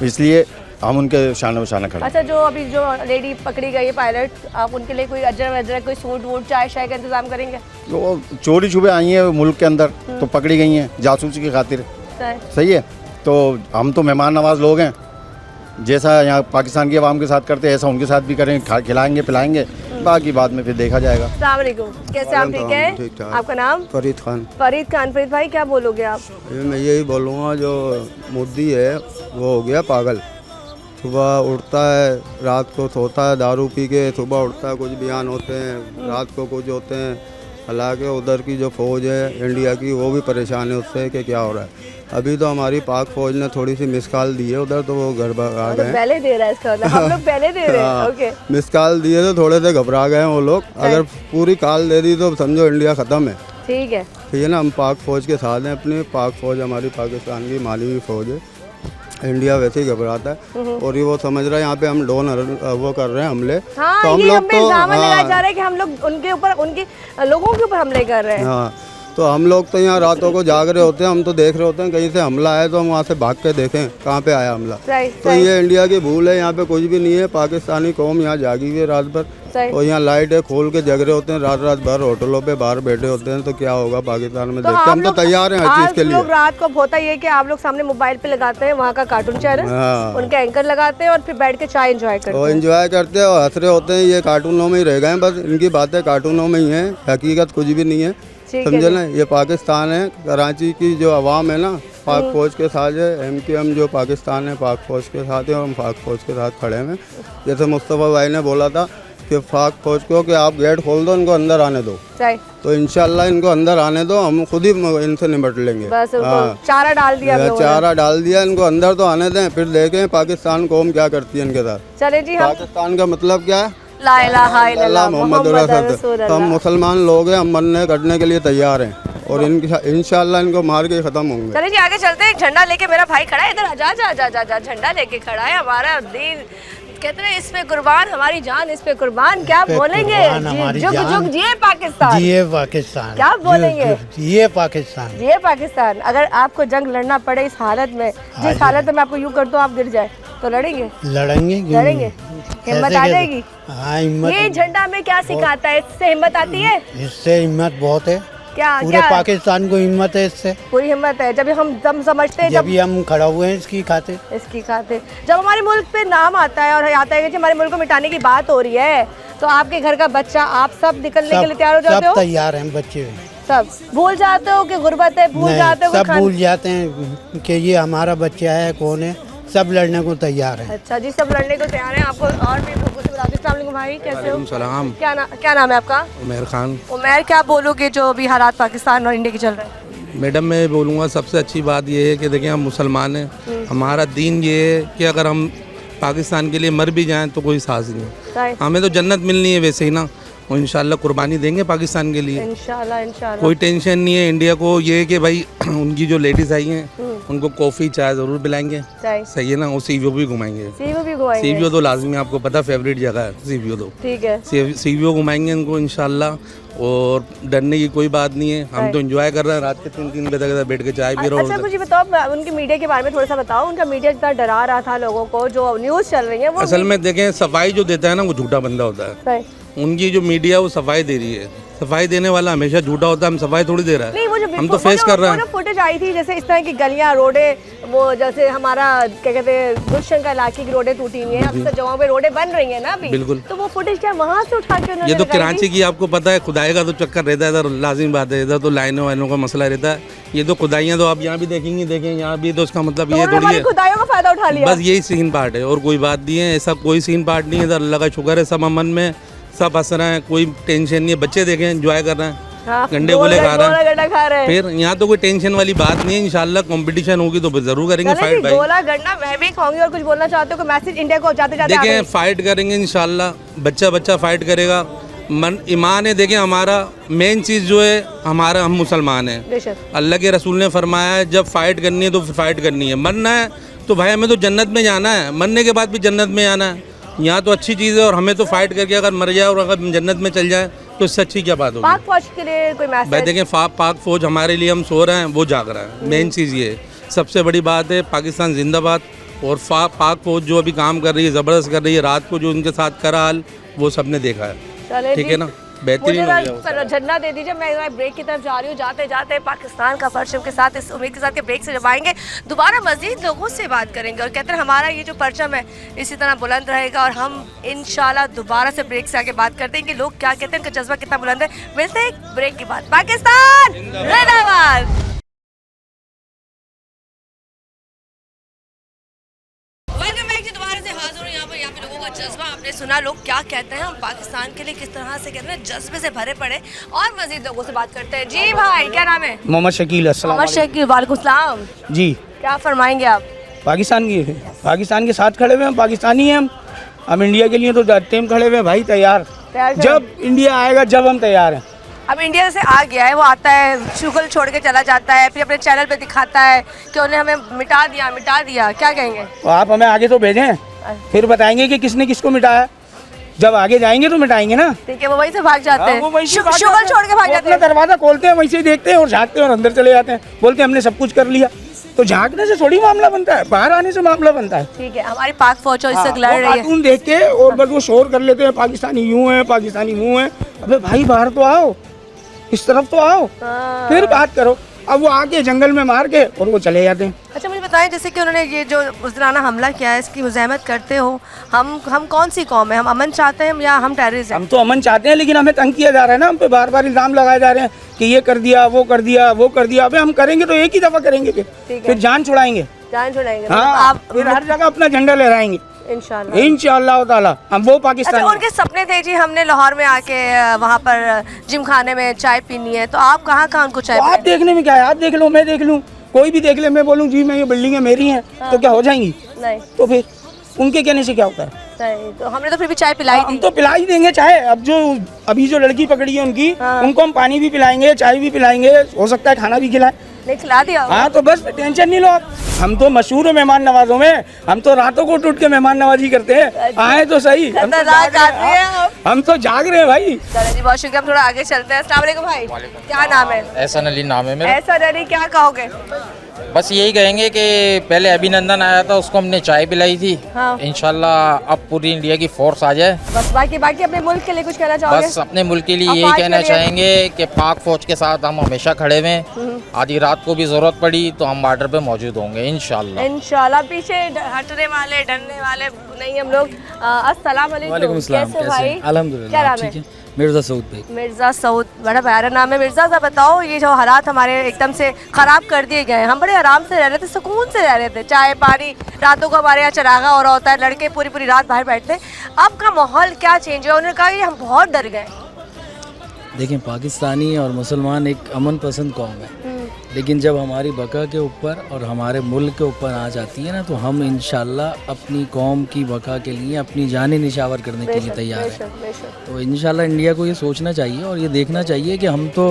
S7: इसलिए हम उनके शान बशाना खड़े हैं।
S1: अच्छा, जो अभी जो लेडी पकड़ी गई है पायलट, आप उनके लिए कोई अजर वजर, कोई सूट वूट, चाय शाय का इंतजाम करेंगे?
S7: वो चोरी छुपे आई हैं मुल्क के अंदर तो पकड़ी गई हैं जासूसी की खातिर, सही है। तो हम तो मेहमान नवाज लोग हैं, जैसा यहाँ पाकिस्तान की आवाम के साथ करते हैं ऐसा उनके साथ भी करेंगे, खिलाएंगे पिलाएंगे, बाकी बाद में फिर देखा जाएगा।
S1: अस्सलाम वालेकुम, कैसे आप? ठीक है।
S4: ठीक ठाक।
S1: आपका नाम?
S4: फरीद खान।
S1: फरीद खान। फरीद भाई क्या बोलोगे आप?
S4: मैं यही बोलूँगा, जो मोदी है वो हो गया पागल। सुबह उठता है, रात को सोता है दारू पी के, सुबह उठता है कुछ बयान होते हैं, रात को कुछ होते हैं। हालांकि उधर की जो फ़ौज है इंडिया की वो भी परेशान है उससे कि क्या हो रहा है। अभी तो हमारी पाक फ़ौज ने थोड़ी सी मिस कॉल दी है उधर, तो वो घर आ गए हैं।
S1: पहले दे रहा है इसका मतलब, हम लोग पहले दे रहे हैं। ओके,
S4: मिस कॉल दिए तो थोड़े से घबरा गए हैं वो लोग। अगर पूरी कॉल दे दी तो समझो इंडिया ख़त्म है।
S1: ठीक है।
S4: ठीक है ना, हम पाक फ़ौज के साथ हैं अपनी। पाक फ़ौज हमारी पाकिस्तान की माली फ़ौज है। इंडिया वैसे ही घबराता है और ये वो समझ रहा है यहाँ पे हम ड्रोन वो कर रहे हैं हमले।
S1: हाँ,
S4: तो हम
S1: ये
S4: लोग
S1: हम पे
S4: तो
S1: इल्जाम लगाया
S4: हाँ,
S1: जा रहा है कि हम लोग उनके ऊपर, उनके लोगों के ऊपर हमले कर रहे हैं।
S4: हाँ, तो हम लोग तो यहाँ रातों को जाग रहे होते हैं, हम तो देख रहे होते हैं कहीं से हमला आया तो हम वहाँ से भाग के देखें कहाँ पे आया हमला। तो ये इंडिया की भूल है, यहाँ पे कुछ भी नहीं है। पाकिस्तानी कौम यहाँ जागी हुई है रात भर, और यहाँ लाइट है खोल के जग रहे होते हैं रात रात भर, होटलों पे बाहर बैठे होते हैं। तो क्या होगा पाकिस्तान में, देखते हम तो तैयार हैं हर चीज़ के लिए।
S1: लोग रात को होता ये कि आप लोग सामने मोबाइल पे लगाते हैं वहाँ का कार्टून चैनल,
S4: हाँ।
S1: उनके एंकर लगाते हैं और फिर बैठ के चाय एंजॉय करते
S4: और
S1: हैं।
S4: एंजॉय करते हैं और हंस रहे होते हैं। ये कार्टूनों में ही रह गए, बस इनकी बातें कार्टूनों में ही हैं, हकीकत कुछ भी नहीं है। समझे ना, ये पाकिस्तान है, कराची की जो आवाम है ना पाक फौज के साथ है। MQM जो पाकिस्तान है पाक फौज के साथ है और हम पाक फौज के साथ खड़े हैं। जैसे मुस्तफ़ा भाई ने बोला था कि पाक फौज को कि आप गेट खोल दो, इनको अंदर आने दो, तो इंशाल्लाह इनको अंदर आने दो, हम खुद ही इनसे निपट लेंगे।
S1: बस चारा डाल दिया,
S4: चारा डाल दिया, इनको अंदर तो आने दें, फिर देखें पाकिस्तान कौम क्या करती है इनके साथ।
S1: चले जी,
S4: पाकिस्तान का मतलब क्या है?
S1: ला इलाहा इल्लल्लाह
S4: मोहम्मद रसूलुल्लाह। तो हम मुसलमान लोग हैं, हम मरने कटने के लिए तैयार हैं और इंशाल्लाह इनको मार के खत्म होंगे।
S1: चलिए जी आगे चलते हैं। एक झंडा लेके मेरा भाई खड़ा है इधर, जा जा जा जा जा झंडा लेके खड़ा है हमारा दीन। कहते हैं इस पे कुर्बान हमारी जान, इस पे कुर्बान। क्या बोलेंगे? जुग जुग जिए पाकिस्तान,
S10: जिए पाकिस्तान।
S1: क्या बोलेंगे?
S10: जिए पाकिस्तान,
S1: जिए पाकिस्तान। अगर आपको जंग लड़ना पड़े इस हालत में, जिस हालत में आपको यूं कर दो आप गिर जाए, तो लड़ेंगे?
S10: लड़ेंगे,
S1: लड़ेंगे। हिम्मत आ जाएगी?
S10: हाँ, हिम्मत।
S1: ये झंडा में क्या सिखाता है? इससे हिम्मत आती है?
S10: इससे हिम्मत बहुत है,
S1: क्या
S10: पूरे
S1: क्या?
S10: पाकिस्तान को हिम्मत है इससे।
S1: पूरी हिम्मत है। जब हम दम समझते हैं,
S10: जब हम खड़ा हुए हैं इसकी खातिर,
S1: इसकी खातिर, जब हमारे मुल्क पे नाम आता है और आता है कि हमारे मुल्क को मिटाने की बात हो रही है, तो आपके घर का बच्चा, आप सब निकलने के लिए तैयार हो जाते हो?
S10: सब तैयार हैं बच्चे,
S1: सब भूल जाते हो कि गुर्बत है, भूल जाते हो?
S10: सब भूल जाते हैं कि ये हमारा बच्चा है, कौन है, सब लड़ने को तैयार है।
S1: अच्छा जी, सब लड़ने को तैयार हैं। आपको और भी कुछ बता दें। अस्सलाम वालेकुम भाई, कैसे हो?
S3: सलाम।
S1: क्या नाम है आपका?
S3: उमर खान।
S1: उमर, क्या बोलोगे जो अभी हालात पाकिस्तान और इंडिया के चल रहे हैं?
S3: मैडम मैं बोलूँगा सबसे अच्छी बात ये है कि देखिए हम मुसलमान हैं, हमारा दीन ये है कि अगर हम पाकिस्तान के लिए मर भी जाएं तो कोई साज नहीं, हमें तो जन्नत मिलनी है वैसे ही ना, और इंशाल्लाह कुर्बानी देंगे पाकिस्तान के लिए।
S1: इंशाल्लाह
S3: कोई टेंशन नहीं है। इंडिया को ये है कि भाई उनकी जो लेडीज आई हैं उनको कॉफ़ी चाय ज़रूर पिलाएंगे, सही है ना, और सीवीओ भी घुमाएंगे। सीवीओ तो लाजमी, आपको पता फेवरेट जगह है सीवीओ, तो
S1: ठीक है,
S3: सीवीओ घुमाएंगे उनको इंशाल्लाह, और डरने की कोई बात नहीं है। हम तो एंजॉय कर रहे हैं, रात के 3-3 बजे तक बैठ के चाय पी रहे हो।
S1: अच्छा मुझे बताओ, उनके मीडिया के बारे में थोड़ा सा बताओ। उनका मीडिया जितना डरा रहा था लोगों को, जो न्यूज़ चल रही है वो
S3: असल में देखें, सफाई जो देता है ना वो झूठा बंदा होता है। उनकी जो मीडिया वो सफाई दे रही है,
S6: सफाई देने वाला हमेशा झूठा होता है, हम सफाई थोड़ी दे रहा
S1: नहीं, वो जो
S6: है, हम तो फेस कर रहे हैं।
S1: फुटेज आई थी जैसे इस तरह की गलियां रोडें, वो जैसे हमारा क्या कहते हैं दुष्यंत इलाके की रोडें टूटी हुई हैं, अक्सर जगहों पे रोडें बन रही हैं ना अभी,
S6: बिल्कुल।
S1: तो वो फुटेज क्या वहाँ से उठा के उन्होंने
S6: ये तो
S1: लगाई
S6: कराची की आपको पता है, खुदाई का तो चक्कर रहता है इधर, लाजिम बात है, इधर तो लाइनों वाइनों का मसला रहता है। ये तो खुदाइयाँ तो आप यहाँ भी देखेंगे, देखें यहाँ भी, तो उसका मतलब
S1: थी?
S6: ये
S1: तो
S6: थोड़ी
S1: उन्होंने
S6: है,
S1: खुदाइयों का फायदा उठा लिया।
S6: बस यही सीन पार्ट है और कोई बात नहीं है, ऐसा कोई सीन पार्ट नहीं है। इधर अल्लाह का शुक्र है, सब अमन में, सब हंस रहे हैं, कोई टेंशन नहीं है, बच्चे देखें एंजॉय कर रहे हैं,
S1: हाँ,
S6: गंडे गोले खा रहे हैं।
S1: फिर
S6: फिर यहाँ तो कोई टेंशन वाली बात नहीं है, इंशाल्लाह कंपटीशन होगी तो जरूर करेंगे फाइट भाई।
S1: गोला गन्ना मैं भी खाऊंगी। और कुछ बोलना चाहते हो कोई मैसेज इंडिया को जाते जाते?
S6: देखें फाइट करेंगे इंशाल्लाह, बच्चा बच्चा फाइट करेगा, मन ईमान है। देखें हमारा मेन चीज़ जो है, हमारा हम मुसलमान हैं, अल्लाह के रसूल ने फरमाया है जब फाइट करनी है तो फाइट करनी है, मरना है तो भाई हमें तो जन्नत में जाना है, मरने के बाद भी जन्नत में आना है। यहाँ तो अच्छी चीज़ है और हमें तो फाइट करके अगर मर जाए और अगर जन्नत में चल जाए तो इससे अच्छी क्या बात होगी।
S1: पाक फौज के लिए कोई मैसेज?
S6: भाई देखें पाक फौज हमारे लिए, हम सो रहे हैं वो जाग रहा है, मेन चीज़ ये है, सबसे बड़ी बात है। पाकिस्तान जिंदाबाद। और पाक फौज जो अभी काम कर रही है, ज़बरदस्त कर रही है, रात को जो उनके साथ करा हाल वो सबने देखा है, ठीक है ना, बेहतरीन हो गया।
S1: झंडा दे दीजिए। मैं ब्रेक की तरफ जा रही हूँ। जाते जाते पाकिस्तान का परचम के साथ, इस उम्मीद के साथ कि ब्रेक से जब आएंगे दोबारा मजीद लोगों से बात करेंगे और कहते हैं हमारा ये जो परचम है इसी तरह बुलंद रहेगा और हम इंशाल्लाह दोबारा से ब्रेक से आके बात करते हैं कि लोग क्या कहते हैं, उनका जज्बा कितना बुलंद है। मिलते हैं एक ब्रेक के बाद। पाकिस्तान जिंदाबाद। यहाँ पे लोगों का जज्बा आपने सुना, लोग क्या कहते हैं, हम पाकिस्तान के लिए किस तरह से कहते हैं जज्बे से भरे पड़े। और मजीद लोगों से बात करते हैं। जी भाई क्या नाम है?
S11: मोहम्मद शकील। अस्सलाम
S1: मोहम्मद शकील, वालेकुम सलाम
S11: जी।
S1: क्या फरमाएंगे आप?
S11: पाकिस्तान के साथ खड़े हुए हैं, पाकिस्तानी हैं हम इंडिया के लिए तो टाइम खड़े हुए हैं भाई, तैयार। जब इंडिया आएगा जब हम तैयार हैं।
S1: अब इंडिया से आ गया है, वो आता है शुगल छोड़ के चला जाता है, फिर अपने चैनल पे दिखाता है कि उन्हें हमें मिटा दिया, क्या कहेंगे?
S11: तो आप हमें आगे तो भेजें, फिर बताएंगे कि किसने किसको मिटाया। जब आगे जाएंगे तो मिटाएंगे ना।
S1: ठीक है, वो वहीं से भाग जाते हैं, शुगल छोड़ के भाग जाते हैं।
S11: दरवाजा खोलते हैं, वहीं से देखते हैं और झाँकते हैं और अंदर चले जाते हैं, बोलते हैं हमने सब कुछ कर लिया। तो झाँकने से थोड़ी मामला बनता है, बाहर आने से मामला बनता है।
S1: ठीक है, हमारी पाक फौज इससे लड़ रही है।
S11: कार्टून देख के और बस वो शोर कर लेते हैं, पाकिस्तानी यूं है, पाकिस्तानी वो है। अबे भाई बाहर तो आओ, इस तरफ तो आओ, फिर बात करो। अब वो आके जंगल में मार के और वो चले जाते हैं।
S1: अच्छा मुझे बताएं, जैसे कि उन्होंने ये जो बुज़दिराना हमला किया है, इसकी मुज़ाहमत करते हो, हम कौन सी कौम है? हम अमन चाहते हैं या हम टेररिस्ट हैं?
S11: हम तो अमन चाहते हैं, लेकिन हमें तंग किया जा रहा है ना, हम पे बार बार इल्ज़ाम लगाए जा रहे हैं कि ये कर दिया, वो कर दिया, वो कर दिया। अबे हम करेंगे तो एक ही दफ़ा करेंगे, फिर जान छुड़ाएंगे। हाँ, आप फिर हर जगह अपना झंडा लहराएंगे इंशाअल्लाह ताला। हम वो पाकिस्तान।
S1: अच्छा, उनके सपने थे जी हमने लाहौर में आके वहाँ पर जिम खाने में चाय पीनी है, तो आप कहाँ उनको चाय?
S11: आप देखने में क्या है, आप देख लो, मैं देख लूँ, कोई भी देख ले, मैं बोलूँ जी मैं ये बिल्डिंगें मेरी हैं, तो क्या हो जाएंगी?
S1: नहीं।
S11: तो फिर उनके कहने से क्या होता है?
S1: तो हमने तो फिर भी चाय पिलाई थी।
S11: हम तो पिला ही देंगे चाय। अब जो अभी जो लड़की पकड़ी है उनकी, उनको हम पानी भी पिलाएंगे, चाय भी पिलाएंगे, हो सकता है खाना भी खिलाएं।
S1: नहीं खिला दिया? हाँ,
S11: तो बस टेंशन नहीं लो आप। हम तो मशहूर है मेहमान नवाजों में, हम तो रातों को टूट के मेहमान नवाजी करते हैं। आए तो सही, हम तो जाग रहे हैं भाई।
S1: चलो जी, बहुत शुक्रिया। हम थोड़ा आगे चलते हैं। अस्सलाम वालेकुम भाई, क्या नाम है?
S12: एहसान अली नाम है मेरा।
S1: एहसान अली, क्या कहोगे?
S12: बस यही कहेंगे कि पहले अभिनंदन आया था, उसको हमने चाय पिलाई थी। हाँ। इंशाल्लाह अब पूरी इंडिया की फोर्स आ जाए।
S1: बस बाकी अपने मुल्क के लिए कुछ कहना चाहोगे?
S12: बस अपने मुल्क के लिए यही कहना चाहेंगे कि पाक फौज के साथ हम हमेशा खड़े हुए। आधी रात को भी जरूरत पड़ी तो हम बॉर्डर पे मौजूद होंगे इंशाल्लाह।
S1: पीछे हटने वाले डरने वाले नहीं हम लोग। अस्सलाम वालेकुम। कैसे भाई?
S13: अल्हम्दुलिल्लाह,
S1: क्या नाम है?
S13: मिर्ज़ा सऊद भाई।
S1: मिर्ज़ा सऊद, बड़ा प्यारा नाम है। मिर्ज़ा साहब बताओ, ये जो हालात हमारे एकदम से ख़राब कर दिए गए हैं, हम बड़े आराम से रह रहे थे, सुकून से रह रहे थे, चाय पानी, रातों को हमारे यहाँ चरागा हो रहा होता है, लड़के पूरी रात बाहर बैठते हैं। अब का माहौल क्या चेंज हुआ? उन्होंने कहा कि हम बहुत डर गए।
S13: देखें, पाकिस्तानी और मुसलमान एक अमन पसंद कौम है, लेकिन जब हमारी बका के ऊपर और हमारे मुल्क के ऊपर आ जाती है ना, तो हम इंशाल्लाह अपनी कौम की बका के लिए अपनी जानें निछावर करने के लिए तैयार हैं। तो इंशाल्लाह इंडिया को ये सोचना चाहिए और ये देखना चाहिए कि हम तो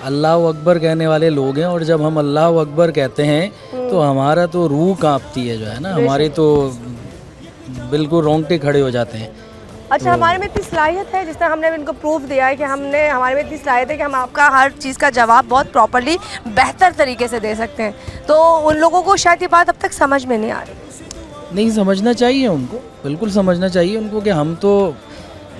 S13: अल्लाह अकबर कहने वाले लोग हैं, और जब हम अल्लाह अकबर कहते हैं तो हमारा तो रूह कांपती है, जो है ना, हमारे तो बिल्कुल रोंगटे खड़े हो जाते हैं।
S1: अच्छा, हमारे में इतनी सलाहियत है, जिस तरह हमने इनको प्रूफ दिया है कि हमारे में इतनी सलाहियत है कि हम आपका हर चीज़ का जवाब बहुत प्रॉपर्ली बेहतर तरीके से दे सकते हैं। तो उन लोगों को शायद ये बात अब तक समझ में नहीं आ रही।
S13: नहीं समझना चाहिए उनको, बिल्कुल समझना चाहिए उनको कि हम तो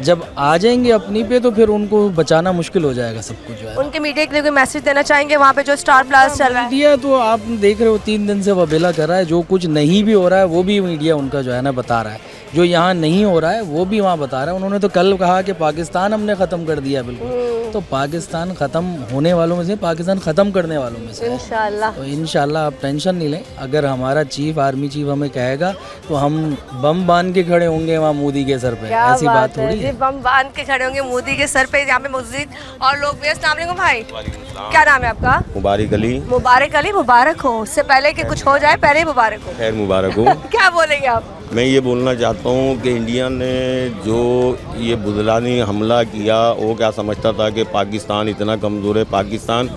S13: जब आ जाएंगे अपनी पे तो फिर उनको बचाना मुश्किल हो जाएगा सब कुछ जो है।
S1: उनके मीडिया के लिए कोई मैसेज देना चाहेंगे वहाँ पे जो स्टार प्लस चल रहा है?
S13: मीडिया तो आप देख रहे हो 3 दिन से वबेला कर रहा है, जो कुछ नहीं भी हो रहा है वो भी मीडिया उनका जो है ना बता रहा है, जो यहाँ नहीं हो रहा है वो भी वहाँ बता रहा है। उन्होंने तो कल कहा कि पाकिस्तान हमने ख़त्म कर दिया, बिल्कुल। तो पाकिस्तान ख़त्म होने वालों में से, पाकिस्तान ख़त्म करने वालों में से
S1: इंशाल्लाह।
S13: तो इंशाल्लाह आप टेंशन नहीं लें। अगर हमारा चीफ आर्मी चीफ हमें कहेगा तो हम बम बांध के खड़े होंगे वहाँ मोदी के सर पे, ऐसी बात थोड़ी है।
S1: बम बांध के खड़े होंगे मोदी के सर पे, यहाँ पे मस्जिद और लोग भी। अस्सलाम वालेकुम भाई, क्या नाम है आपका?
S5: मुबारक अली।
S1: मुबारक अली, मुबारक हो। उससे पहले कि कुछ हो जाए पहले ही मुबारक हो।
S5: खैर मुबारक हो।
S1: क्या बोलेंगे आप?
S5: मैं ये बोलना चाहता हूँ कि इंडिया ने जो ये बुदलानी हमला किया, वो क्या समझता था कि पाकिस्तान इतना कमज़ोर है। पाकिस्तान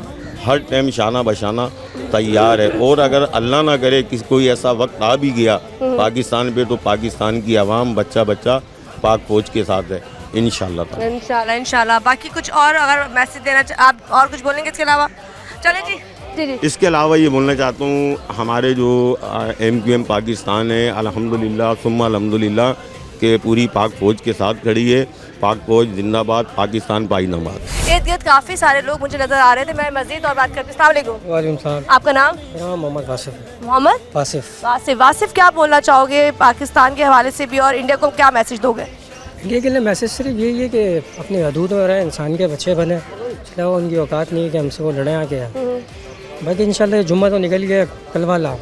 S5: हर टाइम शाना बशाना तैयार है, और अगर अल्लाह ना करे कि कोई ऐसा वक्त आ भी गया पाकिस्तान पे, तो पाकिस्तान की आवाम बच्चा बच्चा पाक फौज के साथ है इंशाल्लाह।
S1: इंशाल्लाह इंशाल्लाह। बाकी कुछ और अगर मैसेज देना आप और कुछ बोलेंगे इसके अलावा? चले जी जी जी।
S5: इसके अलावा ये बोलना चाहता हूँ, हमारे जो MQM पाकिस्तान है, अल्हम्दुलिल्लाह सुम्मा अल्हम्दुलिल्लाह के पूरी पाक फौज के साथ खड़ी है। पाक फौज जिंदाबाद, पाकिस्तान पाइनाबाद।
S1: इर्द गिर्द काफ़ी सारे लोग मुझे नज़र आ रहे थे। मैं मज़ीद और बात करती हूँ। अस्सलाम वालेकुम।
S14: वालेकुम सलाम।
S1: आपका नाम?
S14: मेरा मोहम्मद वासिफ।
S1: मोहम्मद
S14: वासिफ।
S1: वासिफ, वासिफ क्या बोलना चाहोगे पाकिस्तान के हवाले से भी, और इंडिया को क्या मैसेज दोगे?
S14: इंडिया के लिए मैसेज सिर्फ यही है कि अपनी हदूद में रहे, इंसान के बच्चे बने। इसलिए वो उनकी औकात नहीं है कि हमसे वो लड़े आके। बाकी इंशाल्लाह जुम्मा तो निकल गया कल वाला।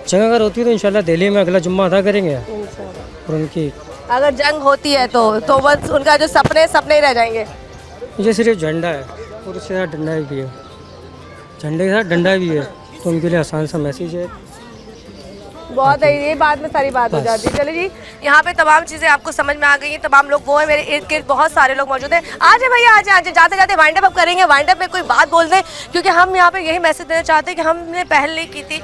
S14: जंग अगर होती है तो इंशाल्लाह दिल्ली में अगला जुम्मा अदा करेंगे। और उनकी
S1: अगर जंग होती है तो बस उनका जो सपने ही रह जाएंगे।
S14: ये सिर्फ झंडा है और उसके साथ डंडा भी है, झंडे के साथ डंडा भी है, तो उनके लिए आसान सा मैसेज है।
S1: बहुत है, ये बात में सारी बात हो जाती है। चलिए जी, यहाँ पे तमाम चीज़ें आपको समझ में आ गई हैं। तमाम लोग वो हैं, मेरे इर्द गिर्द बहुत सारे लोग मौजूद हैं। आ जाए भैया, आ जाए। जाते जाते वाइंड अप करेंगे। वाइंड अप में कोई बात बोल दें, क्योंकि हम यहाँ पे यही मैसेज देना चाहते हैं कि हमने पहल नहीं की थी,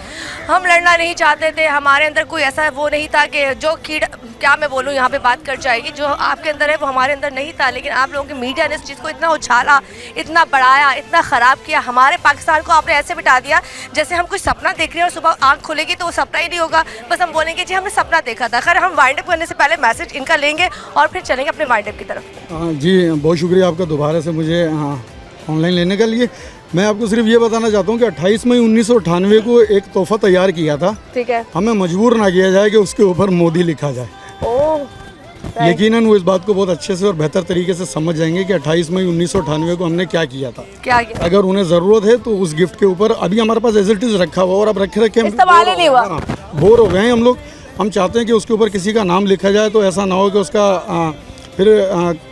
S1: हम लड़ना नहीं चाहते थे। हमारे अंदर कोई ऐसा वो नहीं था कि जो कीड़ा, क्या मैं बोलूँ, यहाँ पे बात कर जाएगी, जो आपके अंदर है वो हमारे अंदर नहीं था। लेकिन आप लोगों की मीडिया ने इस चीज़ को इतना उछाला, इतना बढ़ाया, इतना ख़राब किया। हमारे पाकिस्तान को आपने ऐसे बिठा दिया जैसे हम कुछ सपना देख रहे हैं और सुबह आँख खुलेगी तो वो सपना ही नहीं होगा। बस हम बोलेंगे जी हमने सपना देखा था। खैर, हम वाइंड अप करने से पहले मैसेज इनका लेंगे और फिर चलेंगे अपने वाइंड अप की तरफ।
S9: जी बहुत शुक्रिया आपका दोबारा से मुझे ऑनलाइन लेने के लिए। मैं आपको सिर्फ ये बताना चाहता हूँ कि 28 मई 1998 को एक तोहफा तैयार किया था।
S1: ठीक है।
S9: हमें मजबूर ना किया जाए कि उसके ऊपर मोदी लिखा जाए। यकीनन वो इस बात को बहुत अच्छे से और बेहतर तरीके से समझ जाएंगे कि 28 मई 1998 को हमने क्या किया था।
S1: क्या किया?
S9: अगर उन्हें ज़रूरत है तो उस गिफ्ट के ऊपर अभी हमारे पास एज इट इज़ रखा हुआ, और अब रखे
S1: इस्तेमाल नहीं हुआ,
S9: बोर हो गए हैं हम लोग। हम चाहते हैं कि उसके ऊपर किसी का नाम लिखा जाए तो ऐसा ना हो कि उसका फिर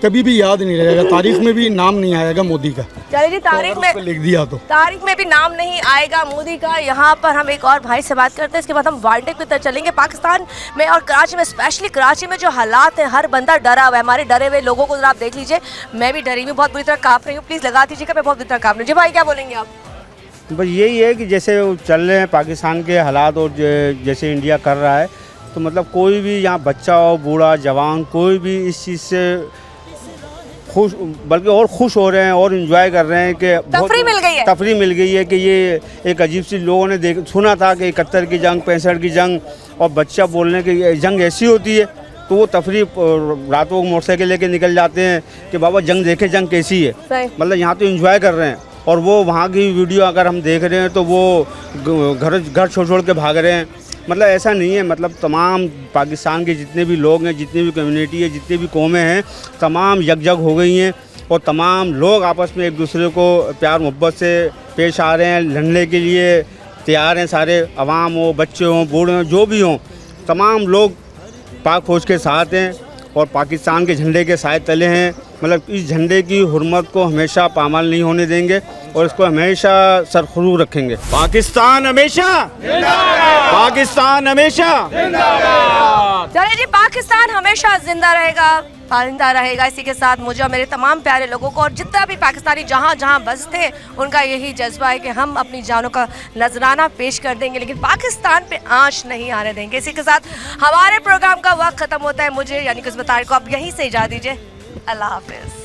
S9: कभी भी याद नहीं रहेगा, तारीख में भी नाम नहीं आएगा मोदी का।
S1: चलिए जी, तारीख में
S9: लिख दिया तो
S1: तारीख में भी नाम नहीं आएगा मोदी का। यहाँ पर हम एक और भाई से बात करते हैं, इसके बाद हम वाइंड अप की तरफ चलेंगे। पाकिस्तान में और कराची में, स्पेशली कराची में जो हालात हैं, हर बंदा डरा हुआ है। हमारे डरे हुए लोगों को जरा आप देख लीजिए। मैं भी डरी हुई, बहुत बुरी तरह काँप रही हूँ। प्लीज़ लगा दीजिएगा, मैं बहुत बुरी तरह काँप रही हूँ। जी भाई, क्या बोलेंगे आप?
S11: बस यही है कि जैसे चल रहे हैं पाकिस्तान के हालात और जैसे इंडिया कर रहा है, तो मतलब कोई भी यहाँ बच्चा हो, बूढ़ा, जवान, कोई भी इस चीज़ से खुश, बल्कि और खुश हो रहे हैं और इन्जॉय कर रहे हैं कि
S1: तफरी मिल गई है।
S11: तफरी मिल गई है कि ये एक अजीब सी लोगों ने सुना था कि 71 की जंग, 65 की जंग, और बच्चा बोलने की ये जंग ऐसी होती है, तो वो तफरी रातों को मोटरसाइकिल लेके निकल जाते हैं कि बाबा जंग देखे, जंग कैसी है। मतलब यहाँ तो इन्जॉय कर रहे हैं। और वो वहाँ की वीडियो अगर हम देख रहे हैं तो वो घर छोड़ के भाग रहे हैं। मतलब ऐसा नहीं है, मतलब तमाम पाकिस्तान के जितने भी लोग हैं, जितनी भी कम्युनिटी है, जितनी भी कौमें हैं, तमाम यकजग हो गई हैं और तमाम लोग आपस में एक दूसरे को प्यार मोहब्बत से पेश आ रहे हैं, लड़ने के लिए तैयार हैं। सारे अवाम हो, बच्चे हों, बूढ़े हों, जो भी हों, तमाम लोग पाक फौज के साथ हैं और पाकिस्तान के झंडे के साए तले हैं। मतलब इस झंडे की हुर्मत को हमेशा पामाल नहीं होने देंगे और इसको हमेशा सरखुरू रखेंगे। पाकिस्तान हमेशा जिंदाबाद, पाकिस्तान हमेशा जिंदाबाद।
S1: चलिए जी, पाकिस्तान हमेशा जिंदा रहेगा, पारिंदा रहेगा। इसी के साथ मुझे और मेरे तमाम प्यारे लोगों को और जितना भी पाकिस्तानी जहाँ जहाँ बसते हैं, उनका यही जज्बा है कि हम अपनी जानों का नजराना पेश कर देंगे, लेकिन पाकिस्तान पे आंच नहीं आने देंगे। इसी के साथ हमारे प्रोग्राम का वक्त खत्म होता है। मुझे यानी कि इस बताए को अब यहीं से इजाज़त दीजिए। अल्लाह हाफिज़।